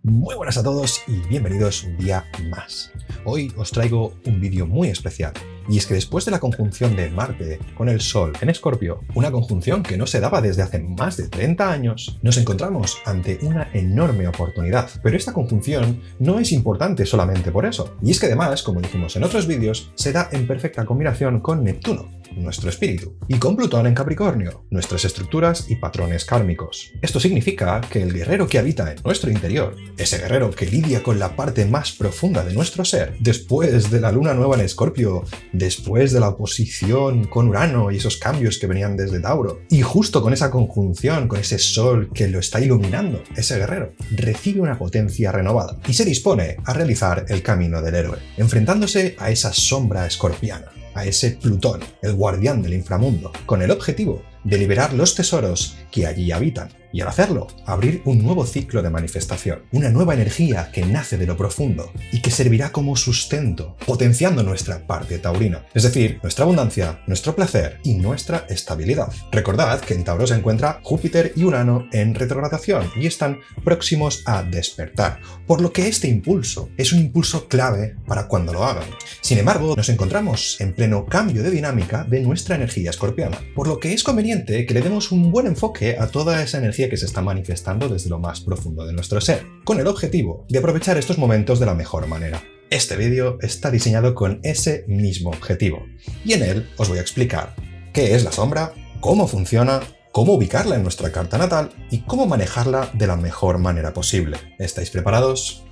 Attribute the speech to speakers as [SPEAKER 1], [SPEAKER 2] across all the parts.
[SPEAKER 1] Muy buenas a todos y bienvenidos un día más. Hoy os traigo un vídeo muy especial, y es que después de la conjunción de Marte con el Sol en Escorpio, una conjunción que no se daba desde hace más de 30 años, nos encontramos ante una enorme oportunidad. Pero esta conjunción no es importante solamente por eso, y es que además, como dijimos en otros vídeos, se da en perfecta combinación con Neptuno, nuestro espíritu, y con Plutón en Capricornio, nuestras estructuras y patrones kármicos. Esto significa que el guerrero que habita en nuestro interior, ese guerrero que lidia con la parte más profunda de nuestro ser, después de la luna nueva en Escorpio, después de la oposición con Urano y esos cambios que venían desde Tauro, y justo con esa conjunción, con ese sol que lo está iluminando, ese guerrero recibe una potencia renovada y se dispone a realizar el camino del héroe, enfrentándose a esa sombra escorpiana, a ese Plutón, el guardián del inframundo, con el objetivo de liberar los tesoros que allí habitan, y al hacerlo, abrir un nuevo ciclo de manifestación, una nueva energía que nace de lo profundo y que servirá como sustento, potenciando nuestra parte taurina, es decir, nuestra abundancia, nuestro placer y nuestra estabilidad. Recordad que en Tauro se encuentra Júpiter y Urano en retrogradación y están próximos a despertar, por lo que este impulso es un impulso clave para cuando lo hagan. Sin embargo, nos encontramos en pleno cambio de dinámica de nuestra energía escorpiana, por lo que es conveniente que le demos un buen enfoque a toda esa energía que se está manifestando desde lo más profundo de nuestro ser, con el objetivo de aprovechar estos momentos de la mejor manera. Este vídeo está diseñado con ese mismo objetivo, y en él os voy a explicar qué es la sombra, cómo funciona, cómo ubicarla en nuestra carta natal y cómo manejarla de la mejor manera posible. ¿Estáis preparados?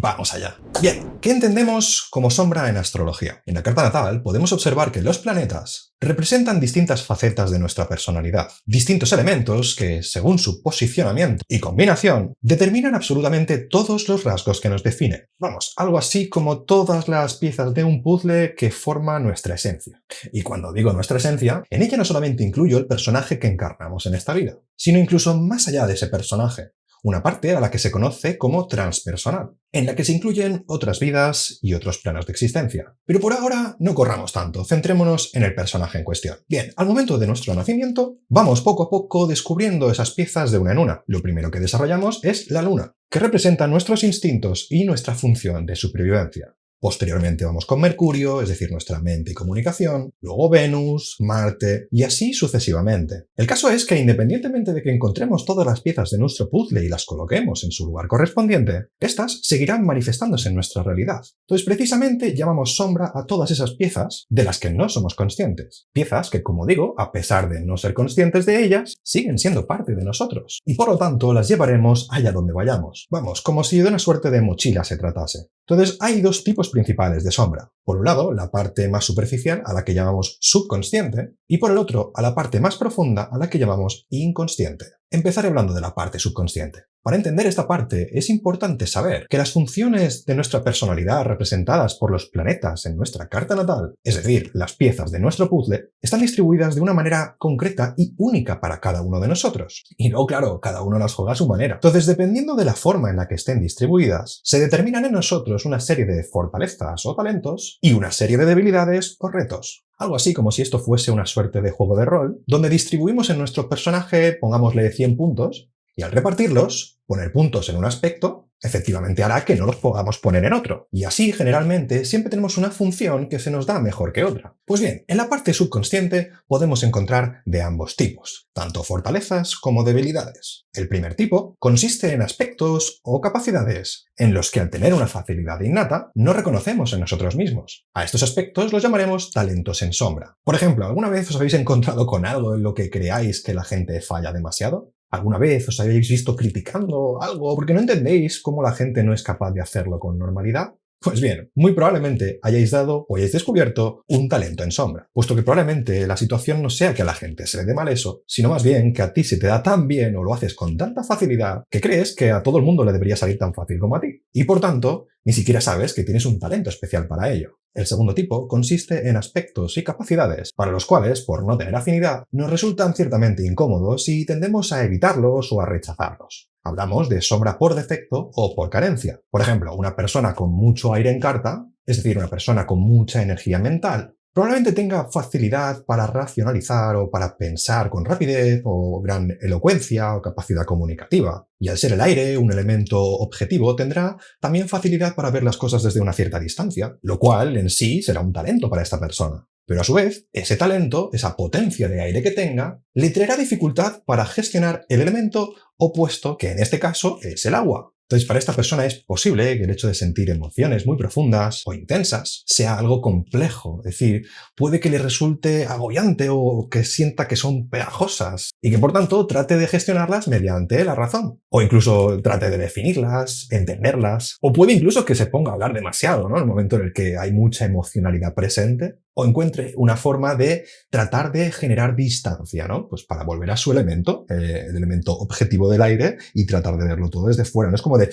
[SPEAKER 1] ¡Vamos allá! Bien, ¿qué entendemos como sombra en astrología? En la carta natal podemos observar que los planetas representan distintas facetas de nuestra personalidad, distintos elementos que, según su posicionamiento y combinación, determinan absolutamente todos los rasgos que nos definen. Vamos, algo así como todas las piezas de un puzzle que forma nuestra esencia. Y cuando digo nuestra esencia, en ella no solamente incluyo el personaje que encarnamos en esta vida, sino incluso más allá de ese personaje, una parte a la que se conoce como transpersonal, en la que se incluyen otras vidas y otros planos de existencia. Pero por ahora no corramos tanto, centrémonos en el personaje en cuestión. Bien, al momento de nuestro nacimiento, vamos poco a poco descubriendo esas piezas de una en una. Lo primero que desarrollamos es la luna, que representa nuestros instintos y nuestra función de supervivencia. Posteriormente vamos con Mercurio, es decir, nuestra mente y comunicación, luego Venus, Marte y así sucesivamente. El caso es que independientemente de que encontremos todas las piezas de nuestro puzzle y las coloquemos en su lugar correspondiente, estas seguirán manifestándose en nuestra realidad. Entonces precisamente llamamos sombra a todas esas piezas de las que no somos conscientes. Piezas que, como digo, a pesar de no ser conscientes de ellas, siguen siendo parte de nosotros. Y por lo tanto las llevaremos allá donde vayamos. Vamos, como si de una suerte de mochila se tratase. Entonces hay dos tipos principales de sombra. Por un lado, la parte más superficial, a la que llamamos subconsciente, y por el otro, a la parte más profunda, a la que llamamos inconsciente. Empezaré hablando de la parte subconsciente. Para entender esta parte, es importante saber que las funciones de nuestra personalidad representadas por los planetas en nuestra carta natal, es decir, las piezas de nuestro puzzle, están distribuidas de una manera concreta y única para cada uno de nosotros. Y luego, claro, cada uno las juega a su manera. Entonces, dependiendo de la forma en la que estén distribuidas, se determinan en nosotros una serie de fortalezas o talentos y una serie de debilidades o retos. Algo así como si esto fuese una suerte de juego de rol, donde distribuimos en nuestro personaje, pongámosle 100 puntos, y al repartirlos, poner puntos en un aspecto, efectivamente hará que no los podamos poner en otro. Y así, generalmente, siempre tenemos una función que se nos da mejor que otra. Pues bien, en la parte subconsciente podemos encontrar de ambos tipos, tanto fortalezas como debilidades. El primer tipo consiste en aspectos o capacidades en los que al tener una facilidad innata, no reconocemos en nosotros mismos. A estos aspectos los llamaremos talentos en sombra. Por ejemplo, ¿alguna vez os habéis encontrado con algo en lo que creáis que la gente falla demasiado? ¿Alguna vez os habéis visto criticando algo porque no entendéis cómo la gente no es capaz de hacerlo con normalidad? Pues bien, muy probablemente hayáis dado o hayáis descubierto un talento en sombra, puesto que probablemente la situación no sea que a la gente se le dé mal eso, sino más bien que a ti se te da tan bien o lo haces con tanta facilidad que crees que a todo el mundo le debería salir tan fácil como a ti. Y por tanto, ni siquiera sabes que tienes un talento especial para ello. El segundo tipo consiste en aspectos y capacidades para los cuales, por no tener afinidad, nos resultan ciertamente incómodos y tendemos a evitarlos o a rechazarlos. Hablamos de sombra por defecto o por carencia. Por ejemplo, una persona con mucho aire en carta, es decir, una persona con mucha energía mental, Probablemente tenga facilidad para racionalizar o para pensar con rapidez o gran elocuencia o capacidad comunicativa. Y al ser el aire un elemento objetivo, tendrá también facilidad para ver las cosas desde una cierta distancia, lo cual en sí será un talento para esta persona. Pero a su vez, ese talento, esa potencia de aire que tenga, le traerá dificultad para gestionar el elemento opuesto, que en este caso es el agua. Entonces, para esta persona es posible que el hecho de sentir emociones muy profundas o intensas sea algo complejo. Es decir, puede que le resulte agobiante o que sienta que son pegajosas y que por tanto trate de gestionarlas mediante la razón. O incluso trate de definirlas, entenderlas. O puede incluso que se ponga a hablar demasiado, ¿no? En el momento en el que hay mucha emocionalidad presente. O encuentre una forma de tratar de generar distancia, ¿no? Pues para volver a su elemento, el elemento objetivo del aire, y tratar de verlo todo desde fuera. No es como de,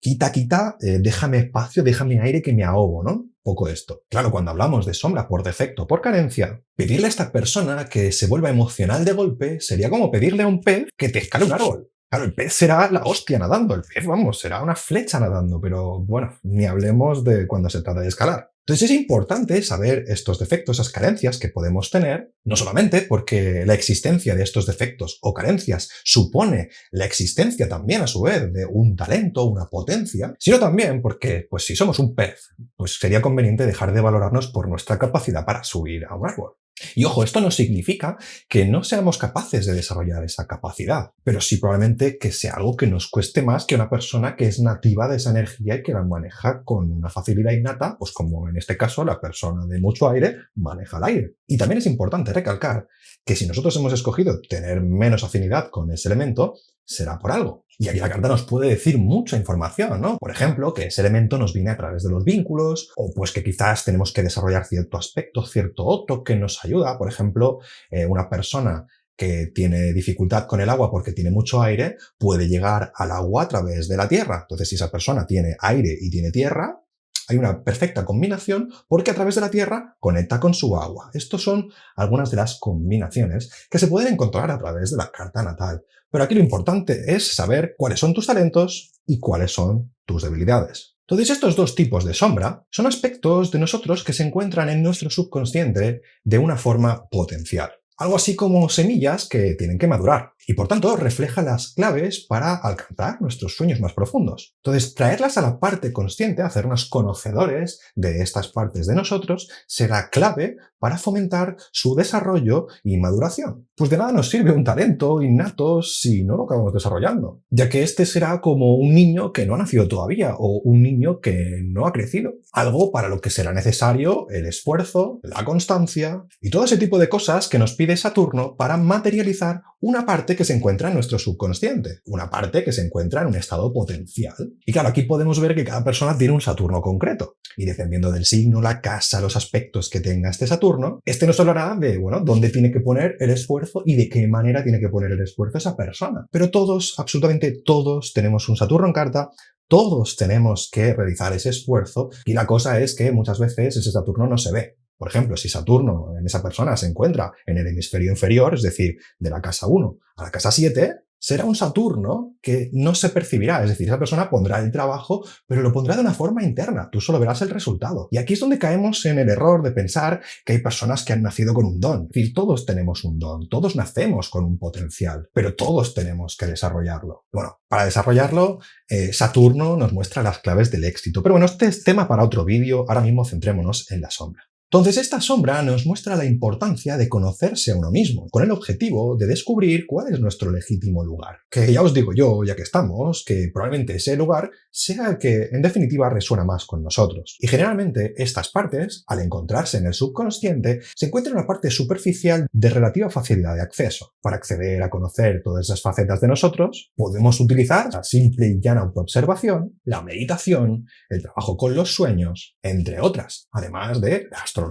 [SPEAKER 1] quita, déjame espacio, déjame aire que me ahogo, ¿no? Poco esto. Claro, cuando hablamos de sombra por defecto o por carencia, pedirle a esta persona que se vuelva emocional de golpe sería como pedirle a un pez que te escale un árbol. Claro, el pez será la hostia nadando, el pez, vamos, será una flecha nadando, pero bueno, ni hablemos de cuando se trata de escalar. Entonces es importante saber estos defectos, esas carencias que podemos tener, no solamente porque la existencia de estos defectos o carencias supone la existencia también a su vez de un talento, una potencia, sino también porque, pues si somos un pez, pues sería conveniente dejar de valorarnos por nuestra capacidad para subir a un árbol. Y ojo, esto no significa que no seamos capaces de desarrollar esa capacidad, pero sí probablemente que sea algo que nos cueste más que una persona que es nativa de esa energía y que la maneja con una facilidad innata, pues como en este caso la persona de mucho aire maneja el aire. Y también es importante recalcar que si nosotros hemos escogido tener menos afinidad con ese elemento, será por algo. Y aquí la carta nos puede decir mucha información, ¿no? Por ejemplo, que ese elemento nos viene a través de los vínculos, o pues que quizás tenemos que desarrollar cierto aspecto, cierto otro que nos ayuda. Por ejemplo, una persona que tiene dificultad con el agua porque tiene mucho aire, puede llegar al agua a través de la tierra. Entonces, si esa persona tiene aire y tiene tierra, hay una perfecta combinación porque a través de la tierra conecta con su agua. Estas son algunas de las combinaciones que se pueden encontrar a través de la carta natal. Pero aquí lo importante es saber cuáles son tus talentos y cuáles son tus debilidades. Entonces, estos dos tipos de sombra son aspectos de nosotros que se encuentran en nuestro subconsciente de una forma potencial. Algo así como semillas que tienen que madurar y por tanto refleja las claves para alcanzar nuestros sueños más profundos. Entonces, traerlas a la parte consciente, hacernos conocedores de estas partes de nosotros, será clave para fomentar su desarrollo y maduración. Pues de nada nos sirve un talento innato si no lo acabamos desarrollando, ya que este será como un niño que no ha nacido todavía o un niño que no ha crecido. Algo para lo que será necesario el esfuerzo, la constancia y todo ese tipo de cosas que nos pide Saturno para materializar una parte que se encuentra en nuestro subconsciente, una parte que se encuentra en un estado potencial. Y claro, aquí podemos ver que cada persona tiene un Saturno concreto. Y dependiendo del signo, la casa, los aspectos que tenga este Saturno, este nos hablará de, bueno, dónde tiene que poner el esfuerzo y de qué manera tiene que poner el esfuerzo esa persona. Pero todos, absolutamente todos, tenemos un Saturno en carta. Todos tenemos que realizar ese esfuerzo y la cosa es que muchas veces ese Saturno no se ve. Por ejemplo, si Saturno en esa persona se encuentra en el hemisferio inferior, es decir, de la casa 1 a la casa 7, será un Saturno que no se percibirá. Es decir, esa persona pondrá el trabajo, pero lo pondrá de una forma interna. Tú solo verás el resultado. Y aquí es donde caemos en el error de pensar que hay personas que han nacido con un don. Es decir, todos tenemos un don, todos nacemos con un potencial, pero todos tenemos que desarrollarlo. Bueno, para desarrollarlo, Saturno nos muestra las claves del éxito. Pero bueno, este es tema para otro vídeo. Ahora mismo centrémonos en la sombra. Entonces, esta sombra nos muestra la importancia de conocerse a uno mismo, con el objetivo de descubrir cuál es nuestro legítimo lugar. Que ya os digo yo, ya que estamos, que probablemente ese lugar sea el que, en definitiva, resuena más con nosotros. Y generalmente, estas partes, al encontrarse en el subconsciente, se encuentran en una parte superficial de relativa facilidad de acceso. Para acceder a conocer todas esas facetas de nosotros, podemos utilizar la simple y llana autoobservación, la meditación, el trabajo con los sueños, entre otras, además de la astrología.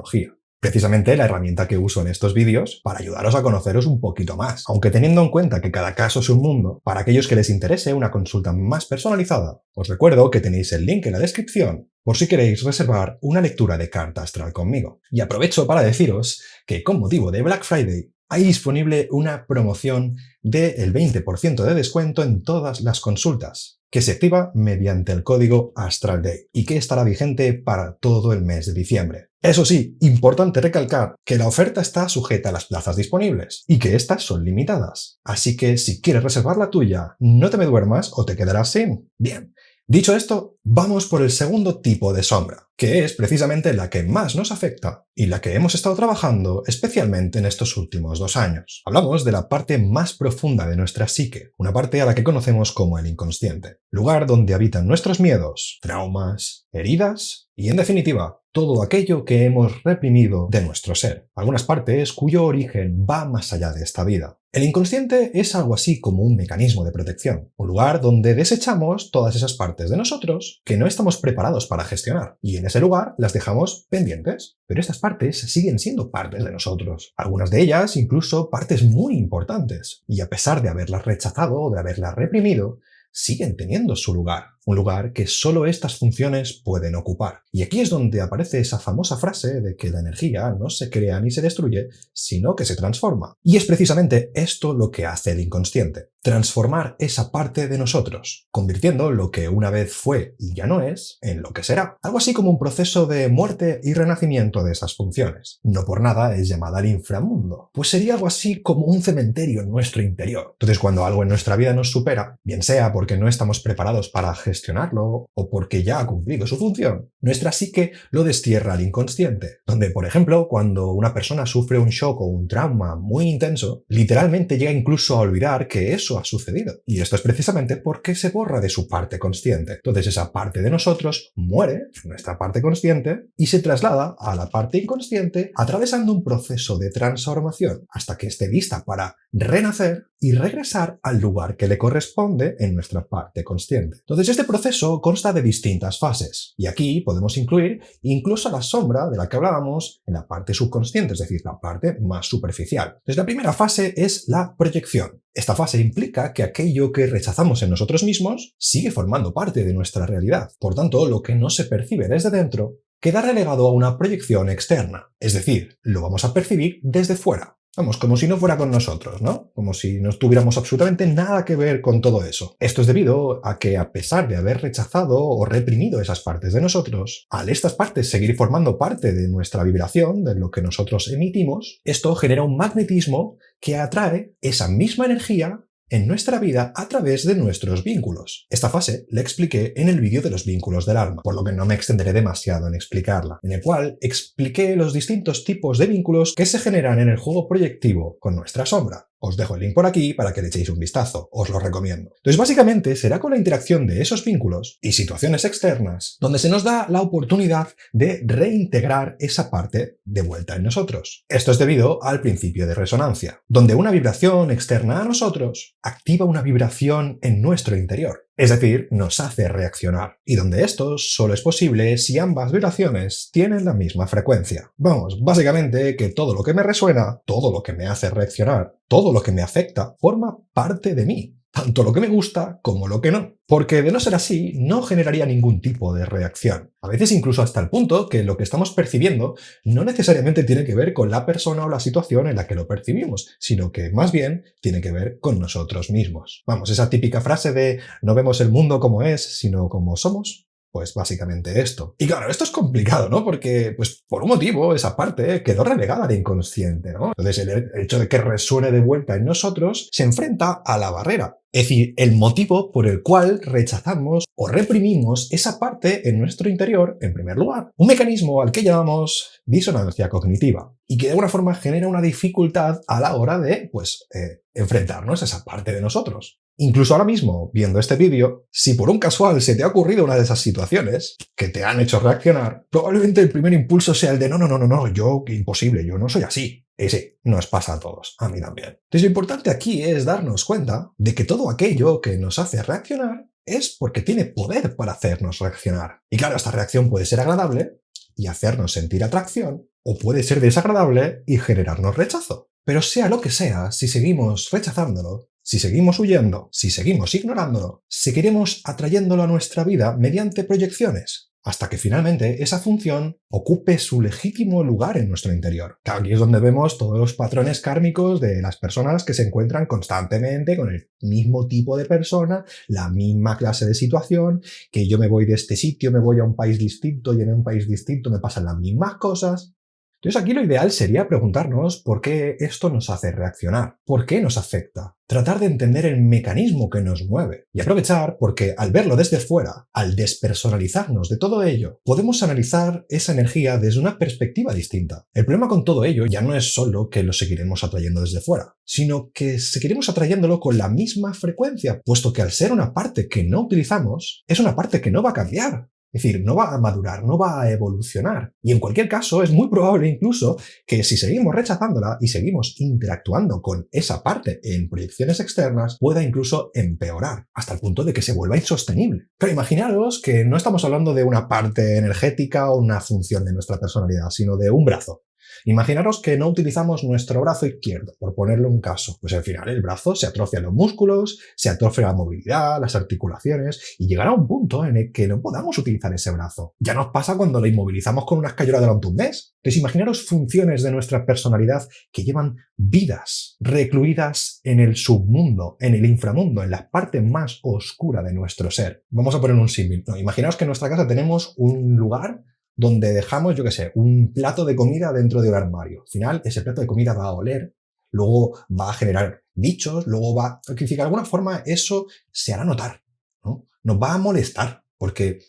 [SPEAKER 1] Precisamente la herramienta que uso en estos vídeos para ayudaros a conoceros un poquito más. Aunque teniendo en cuenta que cada caso es un mundo, para aquellos que les interese una consulta más personalizada, os recuerdo que tenéis el link en la descripción por si queréis reservar una lectura de carta astral conmigo. Y aprovecho para deciros que con motivo de Black Friday hay disponible una promoción del 20% de descuento en todas las consultas. que se activa mediante el código Astral Day y que estará vigente para todo el mes de diciembre. Eso sí, importante recalcar que la oferta está sujeta a las plazas disponibles y que estas son limitadas. Así que si quieres reservar la tuya, no te me duermas o te quedarás sin. Bien. Dicho esto, vamos por el segundo tipo de sombra, que es precisamente la que más nos afecta y la que hemos estado trabajando especialmente en estos últimos 2 años. Hablamos de la parte más profunda de nuestra psique, una parte a la que conocemos como el inconsciente, lugar donde habitan nuestros miedos, traumas, heridas y, en definitiva, todo aquello que hemos reprimido de nuestro ser, algunas partes cuyo origen va más allá de esta vida. El inconsciente es algo así como un mecanismo de protección, un lugar donde desechamos todas esas partes de nosotros que no estamos preparados para gestionar, y en ese lugar las dejamos pendientes. Pero estas partes siguen siendo partes de nosotros, algunas de ellas incluso partes muy importantes, y a pesar de haberlas rechazado o de haberlas reprimido, siguen teniendo su lugar, un lugar que solo estas funciones pueden ocupar. Y aquí es donde aparece esa famosa frase de que la energía no se crea ni se destruye, sino que se transforma. Y es precisamente esto lo que hace el inconsciente, transformar esa parte de nosotros, convirtiendo lo que una vez fue y ya no es en lo que será. Algo así como un proceso de muerte y renacimiento de esas funciones. No por nada es llamada el inframundo, pues sería algo así como un cementerio en nuestro interior. Entonces, cuando algo en nuestra vida nos supera, bien sea porque no estamos preparados para gestionarlo o porque ya ha cumplido su función, nuestra psique lo destierra al inconsciente, donde, por ejemplo, cuando una persona sufre un shock o un trauma muy intenso, literalmente llega incluso a olvidar que eso ha sucedido. Y esto es precisamente porque se borra de su parte consciente. Entonces esa parte de nosotros muere, nuestra parte consciente, y se traslada a la parte inconsciente atravesando un proceso de transformación hasta que esté lista para renacer y regresar al lugar que le corresponde en nuestra parte consciente. Entonces este proceso consta de distintas fases, y aquí podemos incluir incluso la sombra de la que hablábamos en la parte subconsciente, es decir, la parte más superficial. Entonces la primera fase es la proyección. Esta fase implica que aquello que rechazamos en nosotros mismos sigue formando parte de nuestra realidad. Por tanto, lo que no se percibe desde dentro queda relegado a una proyección externa, es decir, lo vamos a percibir desde fuera. Vamos, como si no fuera con nosotros, ¿no? Como si no tuviéramos absolutamente nada que ver con todo eso. Esto es debido a que, a pesar de haber rechazado o reprimido esas partes de nosotros, al estas partes seguir formando parte de nuestra vibración, de lo que nosotros emitimos, esto genera un magnetismo que atrae esa misma energía en nuestra vida a través de nuestros vínculos. Esta fase la expliqué en el vídeo de los vínculos del alma, por lo que no me extenderé demasiado en explicarla, en el cual expliqué los distintos tipos de vínculos que se generan en el juego proyectivo con nuestra sombra. Os dejo el link por aquí para que le echéis un vistazo, os lo recomiendo. Entonces básicamente será con la interacción de esos vínculos y situaciones externas donde se nos da la oportunidad de reintegrar esa parte de vuelta en nosotros. Esto es debido al principio de resonancia, donde una vibración externa a nosotros activa una vibración en nuestro interior. Es decir, nos hace reaccionar, y donde esto solo es posible si ambas vibraciones tienen la misma frecuencia. Vamos, básicamente que todo lo que me resuena, todo lo que me hace reaccionar, todo lo que me afecta, forma parte de mí. Tanto lo que me gusta como lo que no. Porque de no ser así, no generaría ningún tipo de reacción. A veces incluso hasta el punto que lo que estamos percibiendo no necesariamente tiene que ver con la persona o la situación en la que lo percibimos, sino que más bien tiene que ver con nosotros mismos. Vamos, esa típica frase de no vemos el mundo como es, sino como somos. Pues básicamente esto. Y claro, esto es complicado, ¿no? Porque, pues, por un motivo, esa parte quedó relegada al inconsciente, ¿no? Entonces, el hecho de que resuene de vuelta en nosotros se enfrenta a la barrera. Es decir, el motivo por el cual rechazamos o reprimimos esa parte en nuestro interior, en primer lugar. Un mecanismo al que llamamos disonancia cognitiva y que de alguna forma genera una dificultad a la hora de, pues, enfrentarnos a esa parte de nosotros. Incluso ahora mismo, viendo este vídeo, si por un casual se te ha ocurrido una de esas situaciones que te han hecho reaccionar, probablemente el primer impulso sea el de no, yo, imposible, yo no soy así. Y sí, nos pasa a todos, a mí también. Entonces lo importante aquí es darnos cuenta de que todo aquello que nos hace reaccionar es porque tiene poder para hacernos reaccionar. Y claro, esta reacción puede ser agradable y hacernos sentir atracción, o puede ser desagradable y generarnos rechazo. Pero sea lo que sea, si seguimos rechazándolo, si seguimos huyendo, si seguimos ignorándolo, seguiremos atrayéndolo a nuestra vida mediante proyecciones. hasta que finalmente esa función ocupe su legítimo lugar en nuestro interior. Claro, aquí es donde vemos todos los patrones kármicos de las personas que se encuentran constantemente con el mismo tipo de persona, la misma clase de situación, que yo me voy de este sitio, me voy a un país distinto y en un país distinto me pasan las mismas cosas. Entonces aquí lo ideal sería preguntarnos por qué esto nos hace reaccionar, por qué nos afecta, tratar de entender el mecanismo que nos mueve y aprovechar porque al verlo desde fuera, al despersonalizarnos de todo ello, podemos analizar esa energía desde una perspectiva distinta. El problema con todo ello ya no es solo que lo seguiremos atrayendo desde fuera, sino que seguiremos atrayéndolo con la misma frecuencia, puesto que al ser una parte que no utilizamos, es una parte que no va a cambiar. Es decir, no va a madurar, no va a evolucionar. Y en cualquier caso, es muy probable incluso que si seguimos rechazándola y seguimos interactuando con esa parte en proyecciones externas, pueda incluso empeorar, hasta el punto de que se vuelva insostenible. Pero imaginaros que no estamos hablando de una parte energética o una función de nuestra personalidad, sino de un brazo. Imaginaros que no utilizamos nuestro brazo izquierdo, por ponerle un caso. Pues al final el brazo se atrofian los músculos, se atrofia la movilidad, las articulaciones, y llegará un punto en el que no podamos utilizar ese brazo. Ya nos pasa cuando lo inmovilizamos con una escayola durante un mes. Entonces imaginaros funciones de nuestra personalidad que llevan vidas recluidas en el submundo, en el inframundo, en la parte más oscura de nuestro ser. Vamos a poner un símil. No, imaginaos que en nuestra casa tenemos un lugar donde dejamos, yo qué sé, un plato de comida dentro de un armario. Al final, ese plato de comida va a oler, luego va a generar bichos, luego va a... Es decir, de alguna forma eso se hará notar, ¿no? Nos va a molestar, porque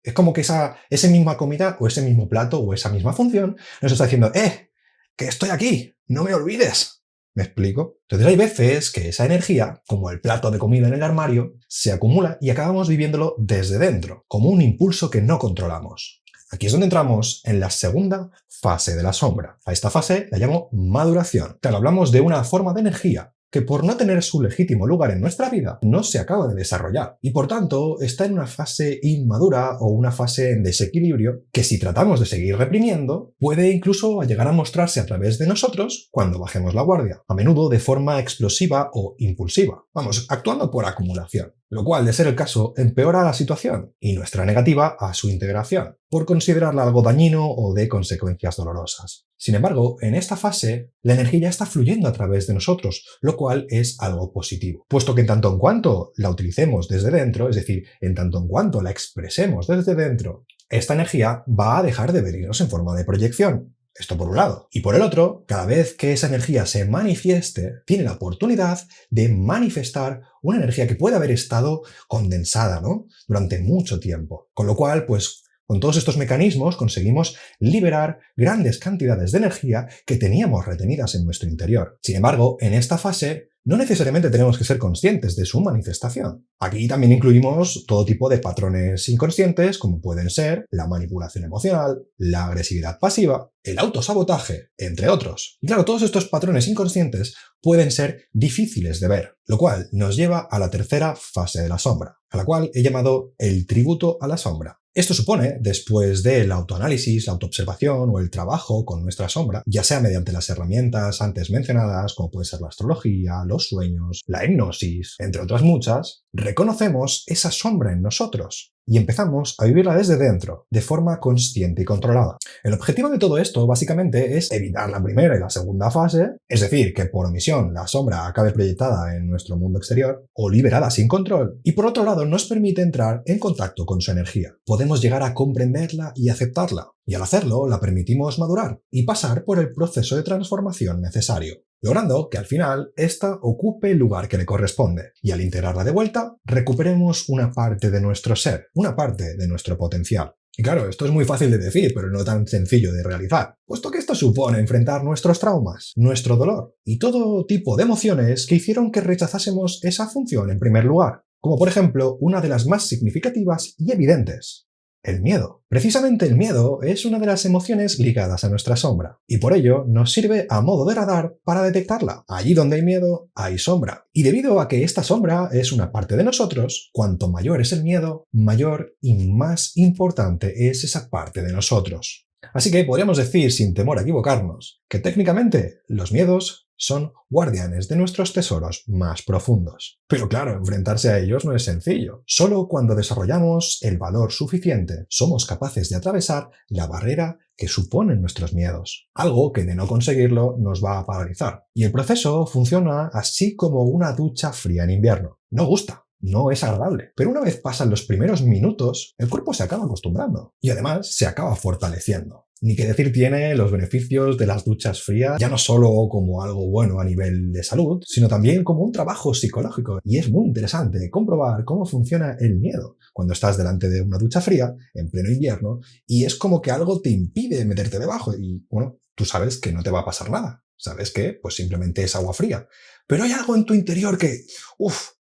[SPEAKER 1] es como que esa misma comida o ese mismo plato o esa misma función nos está diciendo, que estoy aquí, no me olvides. ¿Me explico? Entonces hay veces que esa energía, como el plato de comida en el armario, se acumula y acabamos viviéndolo desde dentro, como un impulso que no controlamos. Aquí es donde entramos en la segunda fase de la sombra. A esta fase la llamo maduración. Claro, hablamos de una forma de energía que por no tener su legítimo lugar en nuestra vida no se acaba de desarrollar y por tanto está en una fase inmadura o una fase en desequilibrio que si tratamos de seguir reprimiendo puede incluso llegar a mostrarse a través de nosotros cuando bajemos la guardia, a menudo de forma explosiva o impulsiva, vamos, actuando por acumulación. Lo cual, de ser el caso, empeora la situación y nuestra negativa a su integración, por considerarla algo dañino o de consecuencias dolorosas. Sin embargo, en esta fase, la energía ya está fluyendo a través de nosotros, lo cual es algo positivo, puesto que en tanto en cuanto la utilicemos desde dentro, es decir, en tanto en cuanto la expresemos desde dentro, esta energía va a dejar de venirnos en forma de proyección. Esto por un lado. Y por el otro, cada vez que esa energía se manifieste, tiene la oportunidad de manifestar una energía que puede haber estado condensada, ¿no?, durante mucho tiempo. Con lo cual, pues, con todos estos mecanismos conseguimos liberar grandes cantidades de energía que teníamos retenidas en nuestro interior. Sin embargo, en esta fase, no necesariamente tenemos que ser conscientes de su manifestación. Aquí también incluimos todo tipo de patrones inconscientes, como pueden ser la manipulación emocional, la agresividad pasiva, el autosabotaje, entre otros. Y claro, todos estos patrones inconscientes pueden ser difíciles de ver, lo cual nos lleva a la tercera fase de la sombra, a la cual he llamado el tributo a la sombra. Esto supone, después del autoanálisis, la autoobservación o el trabajo con nuestra sombra, ya sea mediante las herramientas antes mencionadas, como puede ser la astrología, los sueños, la hipnosis, entre otras muchas, reconocemos esa sombra en nosotros y empezamos a vivirla desde dentro, de forma consciente y controlada. El objetivo de todo esto, básicamente, es evitar la primera y la segunda fase, es decir, que por omisión la sombra acabe proyectada en nuestro mundo exterior o liberada sin control, y por otro lado nos permite entrar en contacto con su energía. Podemos llegar a comprenderla y aceptarla, y al hacerlo la permitimos madurar y pasar por el proceso de transformación necesario, logrando que al final ésta ocupe el lugar que le corresponde, y al integrarla de vuelta, recuperemos una parte de nuestro ser, una parte de nuestro potencial. Y claro, esto es muy fácil de decir, pero no tan sencillo de realizar, puesto que esto supone enfrentar nuestros traumas, nuestro dolor y todo tipo de emociones que hicieron que rechazásemos esa función en primer lugar, como por ejemplo una de las más significativas y evidentes: el miedo. Precisamente el miedo es una de las emociones ligadas a nuestra sombra, y por ello nos sirve a modo de radar para detectarla. Allí donde hay miedo, hay sombra. Y debido a que esta sombra es una parte de nosotros, cuanto mayor es el miedo, mayor y más importante es esa parte de nosotros. Así que podríamos decir, sin temor a equivocarnos, que técnicamente los miedos son guardianes de nuestros tesoros más profundos. Pero claro, enfrentarse a ellos no es sencillo. Solo cuando desarrollamos el valor suficiente somos capaces de atravesar la barrera que suponen nuestros miedos. Algo que de no conseguirlo nos va a paralizar. Y el proceso funciona así como una ducha fría en invierno. No gusta. No es agradable. Pero una vez pasan los primeros minutos, el cuerpo se acaba acostumbrando. Y además se acaba fortaleciendo. Ni que decir tiene los beneficios de las duchas frías, ya no solo como algo bueno a nivel de salud, sino también como un trabajo psicológico. Y es muy interesante comprobar cómo funciona el miedo cuando estás delante de una ducha fría, en pleno invierno, y es como que algo te impide meterte debajo. Y bueno, tú sabes que no te va a pasar nada. Sabes que pues simplemente es agua fría. Pero hay algo en tu interior que,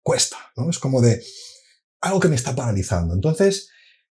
[SPEAKER 1] cuesta, ¿no? Es como de algo que me está paralizando. Entonces,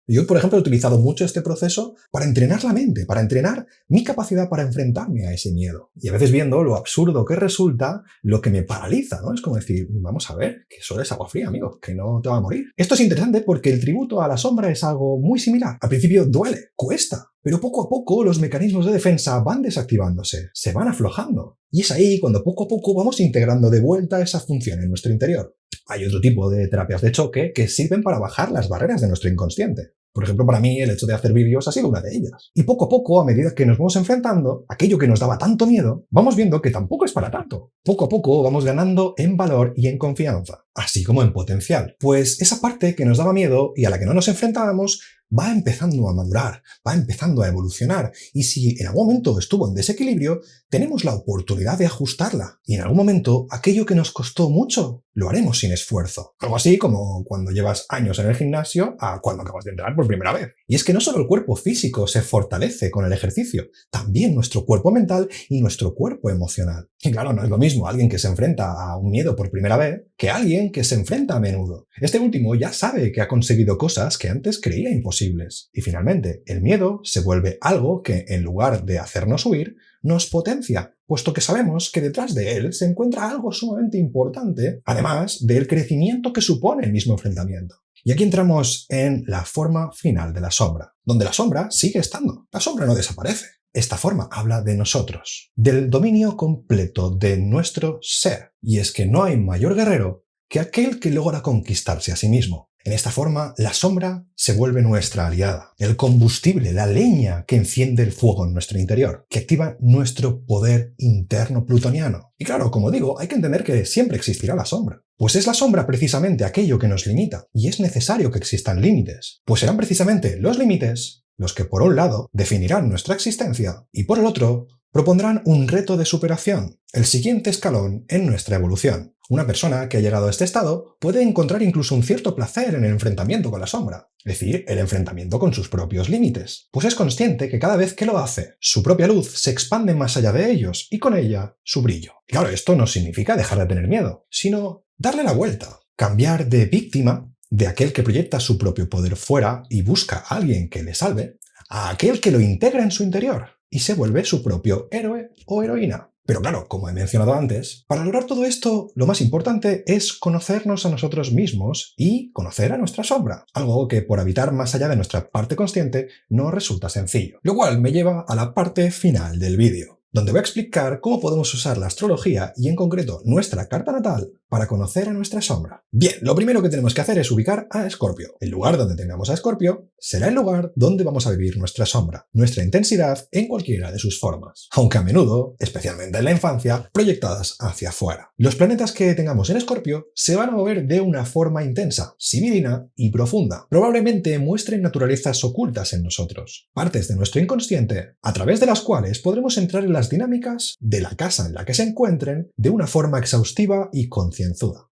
[SPEAKER 1] yo, por ejemplo, he utilizado mucho este proceso para entrenar la mente, para entrenar mi capacidad para enfrentarme a ese miedo. Y a veces viendo lo absurdo que resulta lo que me paraliza, ¿no? Es como decir, vamos a ver, que solo es agua fría, amigo, que no te va a morir. Esto es interesante porque el tributo a la sombra es algo muy similar. Al principio duele, cuesta, pero poco a poco los mecanismos de defensa van desactivándose, se van aflojando. Y es ahí cuando poco a poco vamos integrando de vuelta esa función en nuestro interior. Hay otro tipo de terapias de choque que sirven para bajar las barreras de nuestro inconsciente. Por ejemplo, para mí el hecho de hacer vídeos ha sido una de ellas. Y poco a poco, a medida que nos vamos enfrentando, aquello que nos daba tanto miedo, vamos viendo que tampoco es para tanto. Poco a poco vamos ganando en valor y en confianza, así como en potencial. Pues esa parte que nos daba miedo y a la que no nos enfrentábamos va empezando a madurar, va empezando a evolucionar, y si en algún momento estuvo en desequilibrio, tenemos la oportunidad de ajustarla, y en algún momento aquello que nos costó mucho lo haremos sin esfuerzo. Algo así como cuando llevas años en el gimnasio a cuando acabas de entrar por primera vez. Y es que no solo el cuerpo físico se fortalece con el ejercicio, también nuestro cuerpo mental y nuestro cuerpo emocional. Y claro, no es lo mismo alguien que se enfrenta a un miedo por primera vez que alguien que se enfrenta a menudo. Este último ya sabe que ha conseguido cosas que antes creía imposibles. Y finalmente, el miedo se vuelve algo que, en lugar de hacernos huir, nos potencia, puesto que sabemos que detrás de él se encuentra algo sumamente importante, además del crecimiento que supone el mismo enfrentamiento. Y aquí entramos en la forma final de la sombra, donde la sombra sigue estando. La sombra no desaparece. Esta forma habla de nosotros, del dominio completo de nuestro ser. Y es que no hay mayor guerrero que aquel que logra conquistarse a sí mismo. En esta forma, la sombra se vuelve nuestra aliada, el combustible, la leña que enciende el fuego en nuestro interior, que activa nuestro poder interno plutoniano. Y claro, como digo, hay que entender que siempre existirá la sombra. Pues es la sombra precisamente aquello que nos limita, y es necesario que existan límites, pues serán precisamente los límites los que por un lado definirán nuestra existencia y por el otro propondrán un reto de superación, el siguiente escalón en nuestra evolución. Una persona que ha llegado a este estado puede encontrar incluso un cierto placer en el enfrentamiento con la sombra, es decir, el enfrentamiento con sus propios límites, pues es consciente que cada vez que lo hace, su propia luz se expande más allá de ellos y con ella su brillo. Y claro, esto no significa dejar de tener miedo, sino darle la vuelta, cambiar de víctima, de aquel que proyecta su propio poder fuera y busca a alguien que le salve, a aquel que lo integra en su interior y se vuelve su propio héroe o heroína. Pero claro, como he mencionado antes, para lograr todo esto, lo más importante es conocernos a nosotros mismos y conocer a nuestra sombra, algo que por habitar más allá de nuestra parte consciente no resulta sencillo. Lo cual me lleva a la parte final del vídeo, donde voy a explicar cómo podemos usar la astrología y en concreto nuestra carta natal para conocer a nuestra sombra. Bien, lo primero que tenemos que hacer es ubicar a Escorpio. El lugar donde tengamos a Escorpio será el lugar donde vamos a vivir nuestra sombra, nuestra intensidad en cualquiera de sus formas, aunque a menudo, especialmente en la infancia, proyectadas hacia afuera. Los planetas que tengamos en Escorpio se van a mover de una forma intensa, sibilina y profunda. Probablemente muestren naturalezas ocultas en nosotros, partes de nuestro inconsciente, a través de las cuales podremos entrar en las dinámicas de la casa en la que se encuentren de una forma exhaustiva y concienzuda.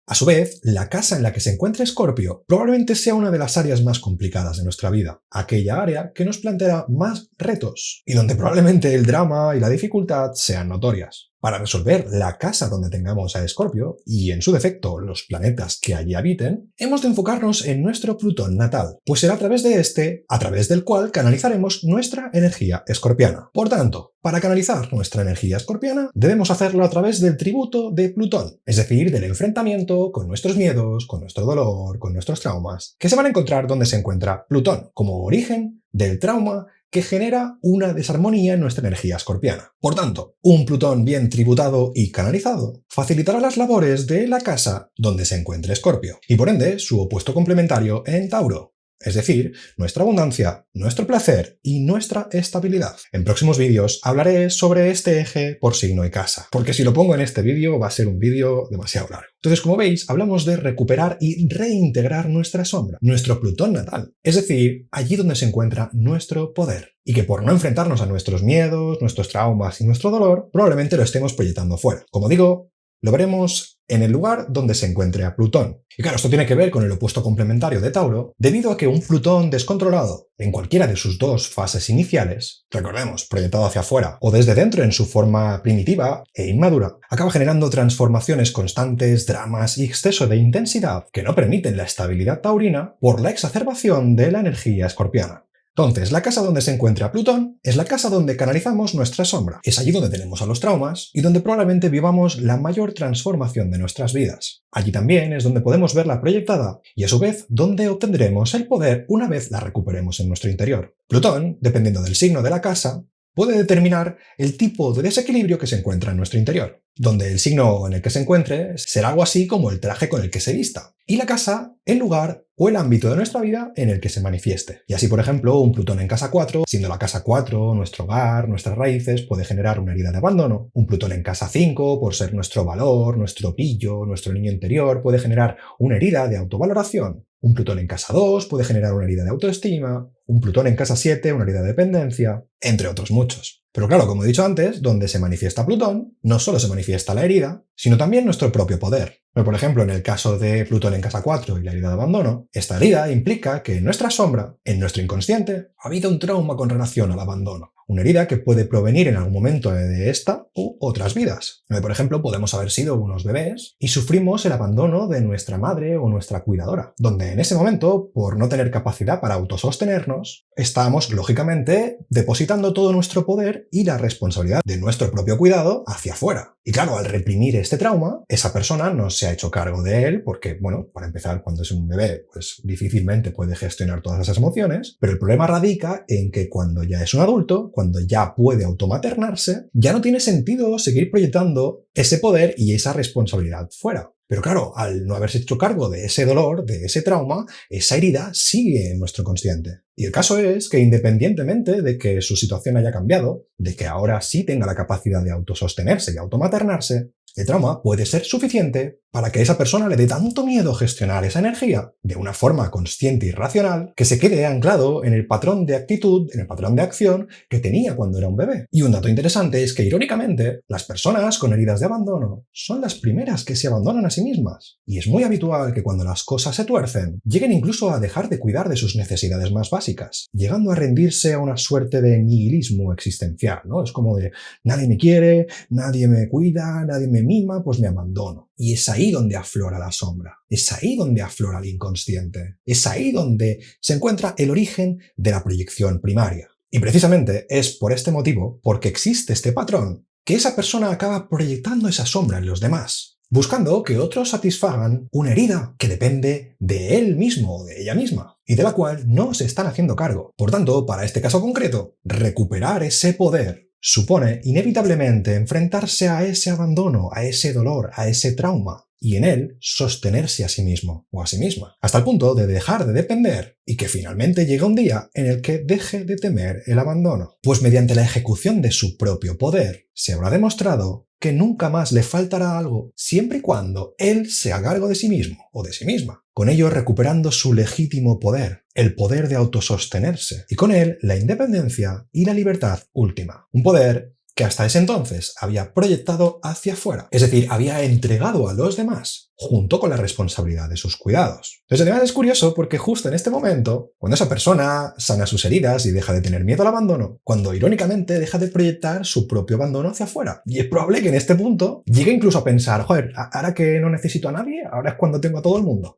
[SPEAKER 1] A su vez, la casa en la que se encuentra Escorpio probablemente sea una de las áreas más complicadas de nuestra vida, aquella área que nos planteará más retos y donde probablemente el drama y la dificultad sean notorias. Para resolver la casa donde tengamos a Escorpio, y en su defecto los planetas que allí habiten, hemos de enfocarnos en nuestro Plutón natal, pues será a través de este, a través del cual canalizaremos nuestra energía escorpiana. Por tanto, para canalizar nuestra energía escorpiana, debemos hacerlo a través del tributo de Plutón, es decir, del enfrentamiento con nuestros miedos, con nuestro dolor, con nuestros traumas, que se van a encontrar donde se encuentra Plutón, como origen del trauma que genera una desarmonía en nuestra energía escorpiana. Por tanto, un Plutón bien tributado y canalizado facilitará las labores de la casa donde se encuentre Escorpio, y por ende su opuesto complementario en Tauro. Es decir, nuestra abundancia, nuestro placer y nuestra estabilidad. En próximos vídeos hablaré sobre este eje por signo y casa, porque si lo pongo en este vídeo va a ser un vídeo demasiado largo. Entonces, como veis, hablamos de recuperar y reintegrar nuestra sombra, nuestro Plutón natal, es decir, allí donde se encuentra nuestro poder, y que por no enfrentarnos a nuestros miedos, nuestros traumas y nuestro dolor, probablemente lo estemos proyectando fuera. Como digo, lo veremos en el lugar donde se encuentre a Plutón. Y claro, esto tiene que ver con el opuesto complementario de Tauro, debido a que un Plutón descontrolado en cualquiera de sus dos fases iniciales, recordemos, proyectado hacia afuera o desde dentro en su forma primitiva e inmadura, acaba generando transformaciones constantes, dramas y exceso de intensidad que no permiten la estabilidad taurina por la exacerbación de la energía escorpiana. Entonces, la casa donde se encuentra Plutón es la casa donde canalizamos nuestra sombra. Es allí donde tenemos a los traumas y donde probablemente vivamos la mayor transformación de nuestras vidas. Allí también es donde podemos verla proyectada y a su vez donde obtendremos el poder una vez la recuperemos en nuestro interior. Plutón, dependiendo del signo de la casa, puede determinar el tipo de desequilibrio que se encuentra en nuestro interior, donde el signo en el que se encuentre será algo así como el traje con el que se vista, y la casa, el lugar o el ámbito de nuestra vida en el que se manifieste. Y así, por ejemplo, un Plutón en casa 4, siendo la casa 4 nuestro hogar, nuestras raíces, puede generar una herida de abandono. Un Plutón en casa 5, por ser nuestro valor, nuestro brillo, nuestro niño interior, puede generar una herida de autovaloración. Un Plutón en casa 2 puede generar una herida de autoestima, un Plutón en casa 7 una herida de dependencia, entre otros muchos. Pero claro, como he dicho antes, donde se manifiesta Plutón, no solo se manifiesta la herida, sino también nuestro propio poder. Pero por ejemplo, en el caso de Plutón en casa 4 y la herida de abandono, esta herida implica que en nuestra sombra, en nuestro inconsciente, ha habido un trauma con relación al abandono. Una herida que puede provenir en algún momento de esta u otras vidas. Por ejemplo, podemos haber sido unos bebés y sufrimos el abandono de nuestra madre o nuestra cuidadora, donde en ese momento, por no tener capacidad para autosostenernos, estábamos, lógicamente, depositando todo nuestro poder y la responsabilidad de nuestro propio cuidado hacia afuera. Y claro, al reprimir este trauma, esa persona no se ha hecho cargo de él porque, bueno, para empezar, cuando es un bebé, pues difícilmente puede gestionar todas esas emociones, pero el problema radica en que cuando ya es un adulto, cuando ya puede automaternarse, ya no tiene sentido seguir proyectando ese poder y esa responsabilidad fuera. Pero claro, al no haberse hecho cargo de ese dolor, de ese trauma, esa herida sigue en nuestro consciente. Y el caso es que independientemente de que su situación haya cambiado, de que ahora sí tenga la capacidad de autosostenerse y automaternarse, el trauma puede ser suficiente para que a esa persona le dé tanto miedo gestionar esa energía de una forma consciente y racional que se quede anclado en el patrón de actitud, en el patrón de acción que tenía cuando era un bebé. Y un dato interesante es que, irónicamente, las personas con heridas de abandono son las primeras que se abandonan a sí mismas. Y es muy habitual que cuando las cosas se tuercen, lleguen incluso a dejar de cuidar de sus necesidades más básicas, llegando a rendirse a una suerte de nihilismo existencial, ¿no? Es como de, nadie me quiere, nadie me cuida, nadie me mima, pues me abandono. Y es ahí donde aflora la sombra, es ahí donde aflora el inconsciente, es ahí donde se encuentra el origen de la proyección primaria. Y precisamente es por este motivo, porque existe este patrón, que esa persona acaba proyectando esa sombra en los demás, buscando que otros satisfagan una herida que depende de él mismo o de ella misma, y de la cual no se están haciendo cargo. Por tanto, para este caso concreto, recuperar ese poder supone inevitablemente enfrentarse a ese abandono, a ese dolor, a ese trauma, y en él sostenerse a sí mismo o a sí misma, hasta el punto de dejar de depender y que finalmente llegue un día en el que deje de temer el abandono. Pues mediante la ejecución de su propio poder, se habrá demostrado que nunca más le faltará algo siempre y cuando él se haga cargo de sí mismo o de sí misma, con ello recuperando su legítimo poder, el poder de autosostenerse, y con él la independencia y la libertad última. Un poder que hasta ese entonces había proyectado hacia afuera, es decir, había entregado a los demás, junto con la responsabilidad de sus cuidados. Entonces, además es curioso porque justo en este momento, cuando esa persona sana sus heridas y deja de tener miedo al abandono, cuando irónicamente deja de proyectar su propio abandono hacia afuera. Y es probable que en este punto llegue incluso a pensar, joder, ahora que no necesito a nadie, ahora es cuando tengo a todo el mundo.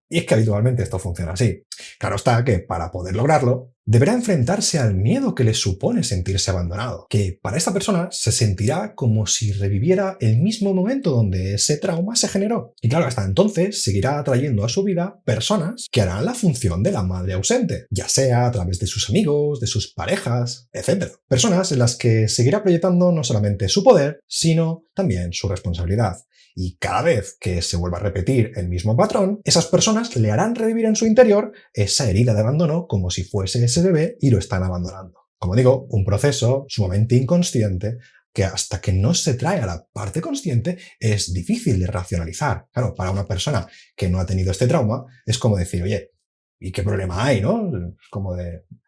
[SPEAKER 1] Y es que habitualmente esto funciona así. Claro está que para poder lograrlo, deberá enfrentarse al miedo que le supone sentirse abandonado, que para esta persona se sentirá como si reviviera el mismo momento donde ese trauma se generó. Y claro, hasta entonces seguirá atrayendo a su vida personas que harán la función de la madre ausente, ya sea a través de sus amigos, de sus parejas, etc. Personas en las que seguirá proyectando no solamente su poder, sino también su responsabilidad. Y cada vez que se vuelva a repetir el mismo patrón, esas personas le harán revivir en su interior esa herida de abandono como si fuese ese bebé y lo están abandonando. Como digo, un proceso sumamente inconsciente que hasta que no se trae a la parte consciente es difícil de racionalizar. Claro, para una persona que no ha tenido este trauma es como decir, oye, ¿y qué problema hay, no?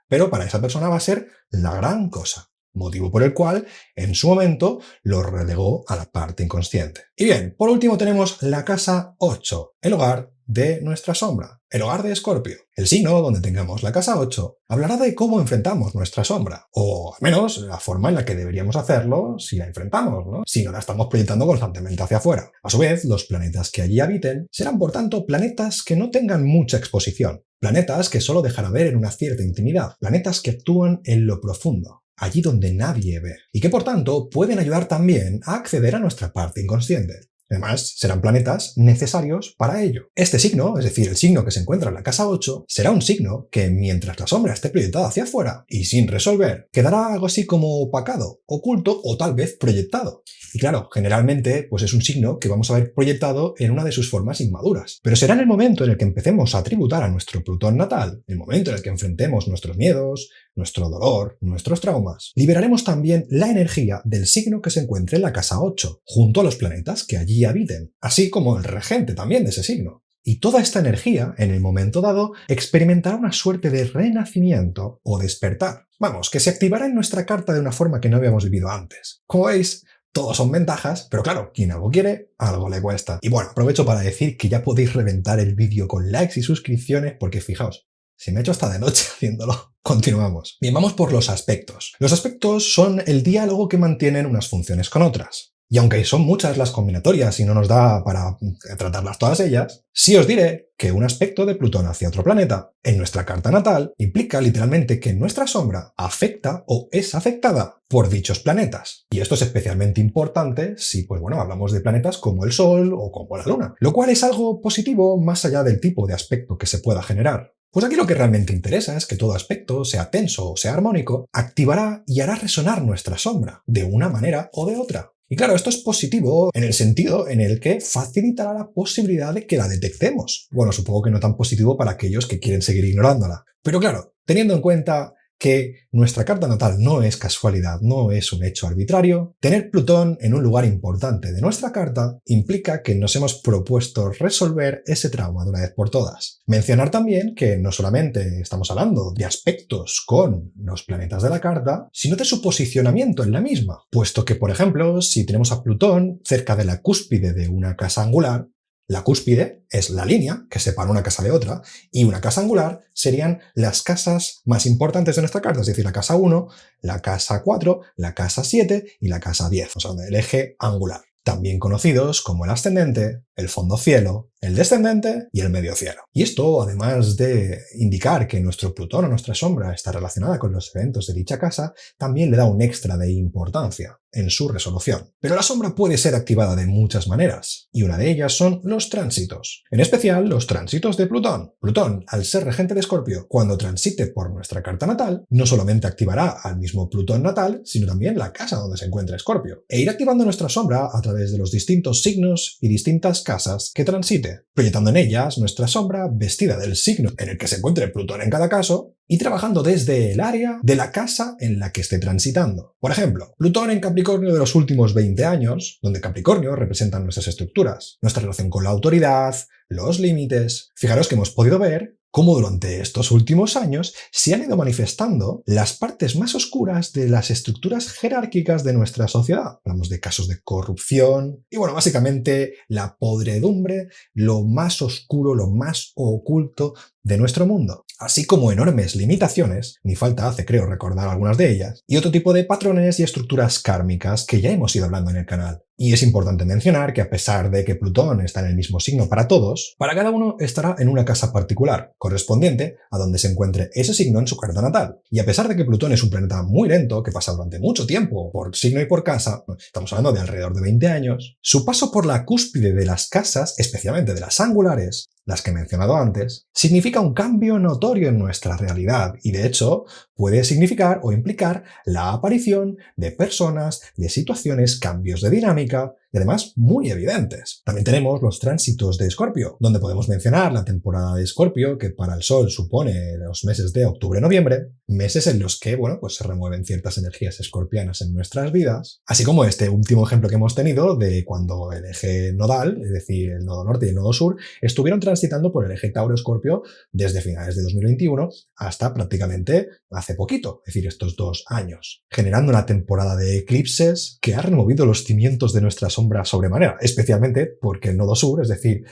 [SPEAKER 1] Pero para esa persona va a ser la gran cosa. Motivo por el cual, en su momento, lo relegó a la parte inconsciente. Y bien, por último tenemos la casa 8, el hogar de nuestra sombra, el hogar de Escorpio. El signo donde tengamos la casa 8 hablará de cómo enfrentamos nuestra sombra, o al menos la forma en la que deberíamos hacerlo si la enfrentamos, ¿no? Si no la estamos proyectando constantemente hacia afuera. A su vez, los planetas que allí habiten serán, por tanto, planetas que no tengan mucha exposición, planetas que solo dejará ver en una cierta intimidad, planetas que actúan en lo profundo, allí donde nadie ve, y que por tanto pueden ayudar también a acceder a nuestra parte inconsciente. Además, serán planetas necesarios para ello. Este signo, es decir, el signo que se encuentra en la casa 8, será un signo que, mientras la sombra esté proyectada hacia afuera y sin resolver, quedará algo así como opacado, oculto o tal vez proyectado. Y claro, generalmente pues es un signo que vamos a ver proyectado en una de sus formas inmaduras. Pero será en el momento en el que empecemos a tributar a nuestro Plutón natal, el momento en el que enfrentemos nuestros miedos, nuestro dolor, nuestros traumas, liberaremos también la energía del signo que se encuentre en la casa 8, junto a los planetas que allí habiten, así como el regente también de ese signo. Y toda esta energía, en el momento dado, experimentará una suerte de renacimiento o despertar. Vamos, que se activará en nuestra carta de una forma que no habíamos vivido antes. Como veis, todos son ventajas, pero claro, quien algo quiere, algo le cuesta. Y bueno, aprovecho para decir que ya podéis reventar el vídeo con likes y suscripciones, porque fijaos, se me ha hecho hasta de noche haciéndolo. Continuamos. Bien, vamos por los aspectos. Los aspectos son el diálogo que mantienen unas funciones con otras. Y aunque son muchas las combinatorias y no nos da para tratarlas todas ellas, sí os diré que un aspecto de Plutón hacia otro planeta en nuestra carta natal implica literalmente que nuestra sombra afecta o es afectada por dichos planetas. Y esto es especialmente importante si, pues bueno, hablamos de planetas como el Sol o como la Luna, lo cual es algo positivo más allá del tipo de aspecto que se pueda generar. Pues aquí lo que realmente interesa es que todo aspecto, sea tenso o sea armónico, activará y hará resonar nuestra sombra, de una manera o de otra. Y claro, esto es positivo en el sentido en el que facilitará la posibilidad de que la detectemos. Bueno, supongo que no tan positivo para aquellos que quieren seguir ignorándola. Pero claro, teniendo en cuenta que nuestra carta natal no es casualidad, no es un hecho arbitrario, tener Plutón en un lugar importante de nuestra carta implica que nos hemos propuesto resolver ese trauma de una vez por todas. Mencionar también que no solamente estamos hablando de aspectos con los planetas de la carta, sino de su posicionamiento en la misma, puesto que, por ejemplo, si tenemos a Plutón cerca de la cúspide de una casa angular, la cúspide es la línea que separa una casa de otra, y una casa angular serían las casas más importantes de nuestra carta, es decir, la casa 1, la casa 4, la casa 7 y la casa 10, o sea, el eje angular, también conocidos como el ascendente, el fondo cielo, el descendente y el medio cielo. Y esto, además de indicar que nuestro Plutón o nuestra sombra está relacionada con los eventos de dicha casa, también le da un extra de importancia en su resolución. Pero la sombra puede ser activada de muchas maneras, y una de ellas son los tránsitos, en especial los tránsitos de Plutón. Plutón, al ser regente de Escorpio, cuando transite por nuestra carta natal, no solamente activará al mismo Plutón natal, sino también la casa donde se encuentra Escorpio, e irá activando nuestra sombra a través de los distintos signos y distintas casas que transite, proyectando en ellas nuestra sombra vestida del signo en el que se encuentre Plutón en cada caso, y trabajando desde el área de la casa en la que esté transitando. Por ejemplo, Plutón en Capricornio de los últimos 20 años, donde Capricornio representa nuestras estructuras, nuestra relación con la autoridad, los límites. Fijaros que hemos podido ver cómo durante estos últimos años se han ido manifestando las partes más oscuras de las estructuras jerárquicas de nuestra sociedad. Hablamos de casos de corrupción y, bueno, básicamente la podredumbre, lo más oscuro, lo más oculto de nuestro mundo, así como enormes limitaciones, ni falta hace creo recordar algunas de ellas, y otro tipo de patrones y estructuras kármicas que ya hemos ido hablando en el canal. Y es importante mencionar que a pesar de que Plutón está en el mismo signo para todos, para cada uno estará en una casa particular, correspondiente a donde se encuentre ese signo en su carta natal. Y a pesar de que Plutón es un planeta muy lento, que pasa durante mucho tiempo por signo y por casa, estamos hablando de alrededor de 20 años, su paso por la cúspide de las casas, especialmente de las angulares, las que he mencionado antes, significa un cambio notorio en nuestra realidad y, de hecho, puede significar o implicar la aparición de personas, de situaciones, cambios de dinámica y además muy evidentes. También tenemos los tránsitos de Escorpio, donde podemos mencionar la temporada de Escorpio, que para el Sol supone los meses de octubre-noviembre, meses en los que, bueno, pues se remueven ciertas energías escorpianas en nuestras vidas, así como este último ejemplo que hemos tenido de cuando el eje nodal, es decir, el nodo norte y el nodo sur, estuvieron transitando por el eje Tauro-Escorpio desde finales de 2021 hasta prácticamente hace poquito, es decir, estos 2 años, generando una temporada de eclipses que ha removido los cimientos de nuestra sombra sobremanera, especialmente porque el nodo sur, es decir,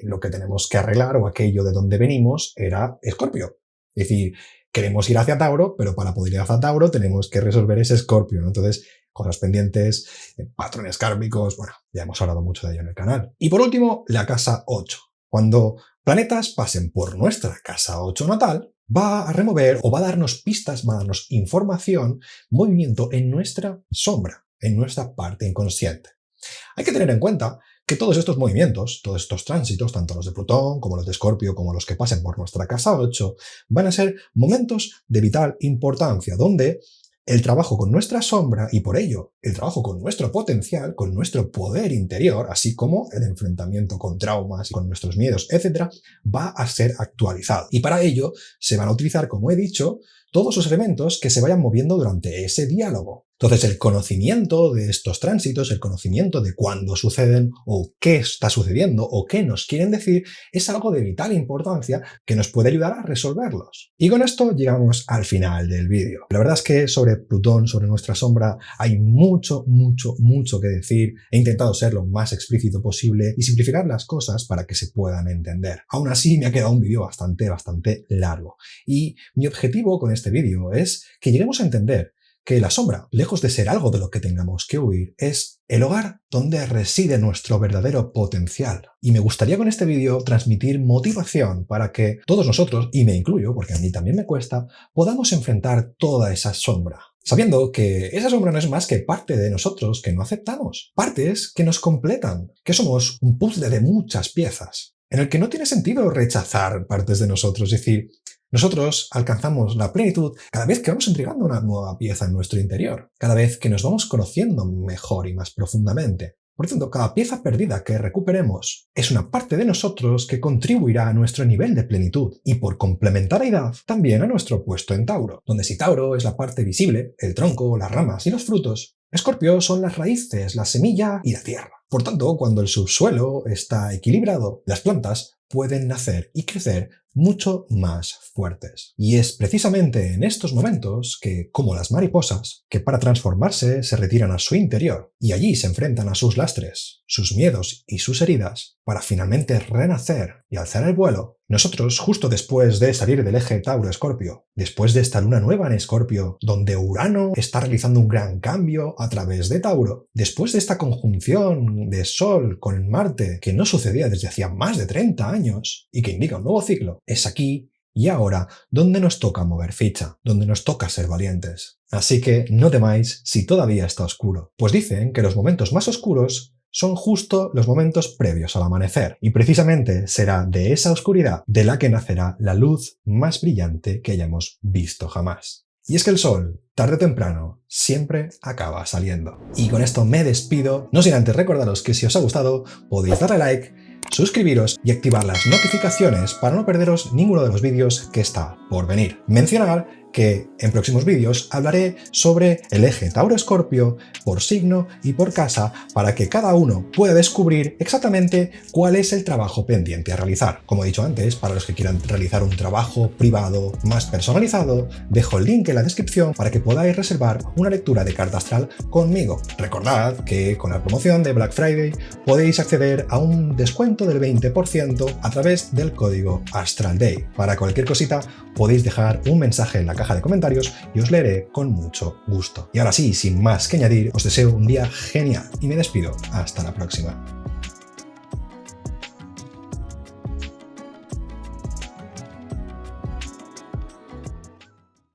[SPEAKER 1] lo que tenemos que arreglar o aquello de donde venimos era Escorpio. Es decir, queremos ir hacia Tauro, pero para poder ir hacia Tauro tenemos que resolver ese Escorpio, ¿no? Entonces, cosas pendientes, patrones kármicos, bueno, ya hemos hablado mucho de ello en el canal. Y por último, la casa 8. Cuando planetas pasen por nuestra casa 8 natal, va a remover o va a darnos pistas, va a darnos información, movimiento en nuestra sombra, en nuestra parte inconsciente. Hay que tener en cuenta que todos estos movimientos, todos estos tránsitos, tanto los de Plutón como los de Escorpio, como los que pasen por nuestra casa 8, van a ser momentos de vital importancia, donde el trabajo con nuestra sombra y por ello el trabajo con nuestro potencial, con nuestro poder interior, así como el enfrentamiento con traumas, con nuestros miedos, etc., va a ser actualizado. Y para ello se van a utilizar, como he dicho, todos los elementos que se vayan moviendo durante ese diálogo. Entonces, el conocimiento de estos tránsitos, el conocimiento de cuándo suceden o qué está sucediendo o qué nos quieren decir, es algo de vital importancia que nos puede ayudar a resolverlos. Y con esto llegamos al final del vídeo. La verdad es que sobre Plutón, sobre nuestra sombra, hay mucho que decir. He intentado ser lo más explícito posible y simplificar las cosas para que se puedan entender. Aún así, me ha quedado un vídeo bastante largo. Y mi objetivo con este vídeo es que lleguemos a entender que la sombra, lejos de ser algo de lo que tengamos que huir, es el hogar donde reside nuestro verdadero potencial. Y me gustaría con este vídeo transmitir motivación para que todos nosotros, y me incluyo porque a mí también me cuesta, podamos enfrentar toda esa sombra. Sabiendo que esa sombra no es más que parte de nosotros que no aceptamos. Partes que nos completan, que somos un puzzle de muchas piezas, en el que no tiene sentido rechazar partes de nosotros, es decir, nosotros alcanzamos la plenitud cada vez que vamos entregando una nueva pieza en nuestro interior, cada vez que nos vamos conociendo mejor y más profundamente. Por tanto, cada pieza perdida que recuperemos es una parte de nosotros que contribuirá a nuestro nivel de plenitud y, por complementariedad, también a nuestro puesto en Tauro, donde si Tauro es la parte visible, el tronco, las ramas y los frutos, Escorpio son las raíces, la semilla y la tierra. Por tanto, cuando el subsuelo está equilibrado, las plantas pueden nacer y crecer mucho más fuertes. Y es precisamente en estos momentos que, como las mariposas, que para transformarse se retiran a su interior y allí se enfrentan a sus lastres, sus miedos y sus heridas, para finalmente renacer y alzar el vuelo, nosotros, justo después de salir del eje Tauro-Escorpio, después de esta luna nueva en Escorpio, donde Urano está realizando un gran cambio a través de Tauro, después de esta conjunción de Sol con Marte que no sucedía desde hacía más de 30 años y que indica un nuevo ciclo, es aquí y ahora donde nos toca mover ficha, donde nos toca ser valientes. Así que no temáis si todavía está oscuro, pues dicen que los momentos más oscuros son justo los momentos previos al amanecer, y precisamente será de esa oscuridad de la que nacerá la luz más brillante que hayamos visto jamás. Y es que el sol, tarde o temprano, siempre acaba saliendo. Y con esto me despido, no sin antes recordaros que si os ha gustado, podéis darle like, suscribiros y activar las notificaciones para no perderos ninguno de los vídeos que está por venir. Mencionar que en próximos vídeos hablaré sobre el eje Tauro-Escorpio por signo y por casa para que cada uno pueda descubrir exactamente cuál es el trabajo pendiente a realizar. Como he dicho antes, para los que quieran realizar un trabajo privado más personalizado, dejo el link en la descripción para que podáis reservar una lectura de carta astral conmigo. Recordad que con la promoción de Black Friday podéis acceder a un descuento del 20% a través del código Astral Day. Para cualquier cosita podéis dejar un mensaje en la caja caja de comentarios y os leeré con mucho gusto. Y ahora sí, sin más que añadir, os deseo un día genial y me despido. Hasta la próxima.